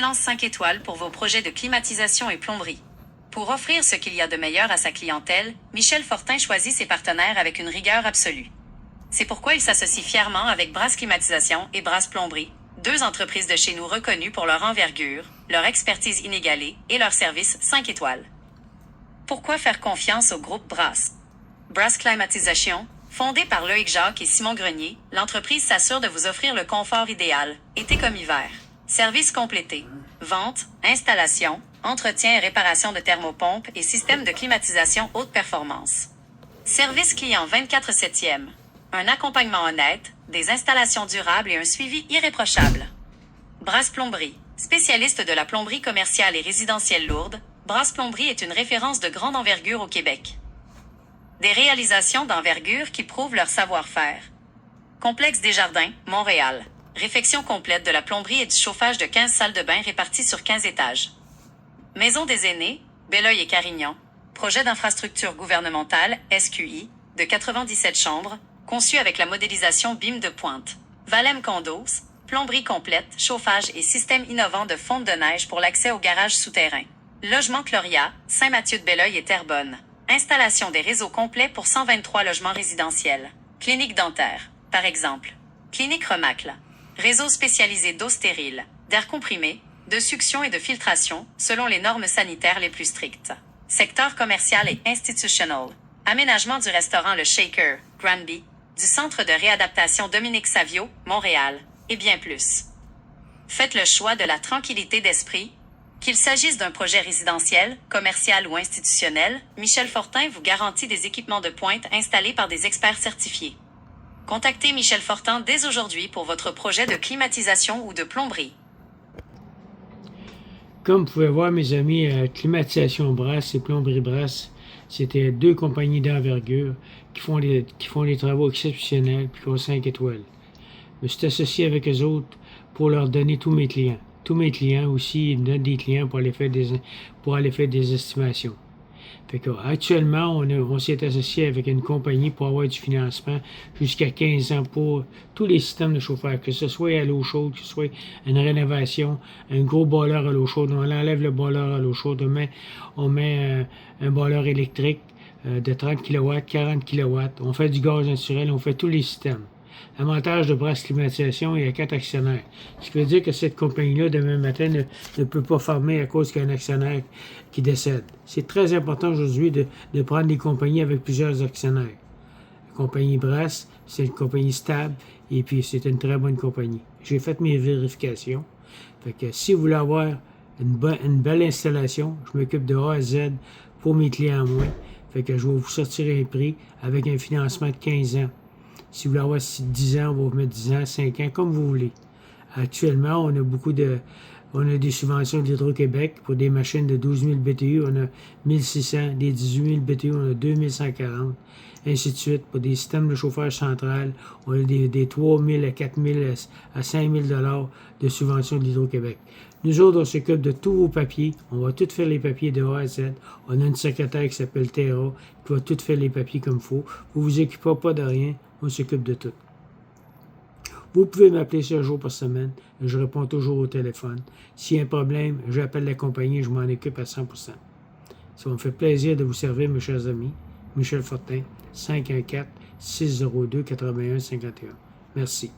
Excellence 5 étoiles pour vos projets de climatisation et plomberie. Pour offrir ce qu'il y a de meilleur à sa clientèle, Michel Fortin choisit ses partenaires avec une rigueur absolue. C'est pourquoi il s'associe fièrement avec Brasse Climatisation et Brasse Plomberie, deux entreprises de chez nous reconnues pour leur envergure, leur expertise inégalée et leur service 5 étoiles. Pourquoi faire confiance au groupe Brasse? Brasse Climatisation, fondée par Loïc Jacques et Simon Grenier, l'entreprise s'assure de vous offrir le confort idéal, été comme hiver. Services complétés. Vente, installation, entretien et réparation de thermopompes et systèmes de climatisation haute performance. Service client 24/7e. Un accompagnement honnête, des installations durables et un suivi irréprochable. Brasse Plomberie. Spécialiste de la plomberie commerciale et résidentielle lourde, Brasse Plomberie est une référence de grande envergure au Québec. Des réalisations d'envergure qui prouvent leur savoir-faire. Complexe Desjardins, Montréal. Réfection complète de la plomberie et du chauffage de 15 salles de bain réparties sur 15 étages. Maison des aînés, Belleuil et Carignan. Projet d'infrastructure gouvernementale, SQI, de 97 chambres, conçu avec la modélisation BIM de pointe. Valem Condos, plomberie complète, chauffage et système innovant de fonte de neige pour l'accès au garage souterrain. Logement Cloria, Saint-Mathieu-de-Belleuil et Terrebonne. Installation des réseaux complets pour 123 logements résidentiels. Clinique dentaire, par exemple. Clinique Remacle. Réseau spécialisé d'eau stérile, d'air comprimé, de succion et de filtration, selon les normes sanitaires les plus strictes. Secteur commercial et institutionnel. Aménagement du restaurant Le Shaker, Granby, du centre de réadaptation Dominique Savio, Montréal, et bien plus. Faites le choix de la tranquillité d'esprit. Qu'il s'agisse d'un projet résidentiel, commercial ou institutionnel, Michel Fortin vous garantit des équipements de pointe installés par des experts certifiés. Contactez Michel Fortin dès aujourd'hui pour votre projet de climatisation ou de plomberie. Comme vous pouvez voir, mes amis, Climatisation Brasse et Plomberie Brasse, c'était deux compagnies d'envergure qui font des travaux exceptionnels puis qui ont 5 étoiles. Je me suis associé avec eux autres pour leur donner tous mes clients. Tous mes clients aussi, ils me donnent des clients pour aller faire des estimations. Fait que, actuellement, on s'est associé avec une compagnie pour avoir du financement jusqu'à 15 ans pour tous les systèmes de chauffage, que ce soit à l'eau chaude, que ce soit une rénovation, un gros boiler à l'eau chaude. On enlève le boiler à l'eau chaude, on met un boiler électrique de 30 kW, 40 kW. On fait du gaz naturel, on fait tous les systèmes. L'avantage de Brasse Climatisation, il y a 4 actionnaires. Ce qui veut dire que cette compagnie-là, demain matin, ne peut pas fermer à cause qu'il y a un actionnaire qui décède. C'est très important aujourd'hui de prendre des compagnies avec plusieurs actionnaires. La compagnie Brasse, c'est une compagnie stable et puis c'est une très bonne compagnie. J'ai fait mes vérifications. Fait que si vous voulez avoir une belle installation, je m'occupe de A à Z pour mes clients à moi. Fait que je vais vous sortir un prix avec un financement de 15 ans. Si vous voulez avoir 10 ans, on va vous mettre 10 ans, 5 ans, comme vous voulez. Actuellement, on a des subventions de l'Hydro-Québec pour des machines de 12 000 BTU, on a 1600, des 18 000 BTU, on a 2140, ainsi de suite. Pour des systèmes de chauffage central, on a des 3 000 à 4 000 à 5 000 $ de subventions de l'Hydro-Québec. Nous autres, on s'occupe de tous vos papiers. On va tout faire les papiers de A à Z. On a une secrétaire qui s'appelle Théra qui va tout faire les papiers comme il faut. Vous vous occupez pas de rien. On s'occupe de tout. Vous pouvez m'appeler 7 jours par semaine. Je réponds toujours au téléphone. S'il y a un problème, j'appelle la compagnie et je m'en occupe à 100%. Ça me fait plaisir de vous servir, mes chers amis. Michel Fortin, 514-602-8151. Merci.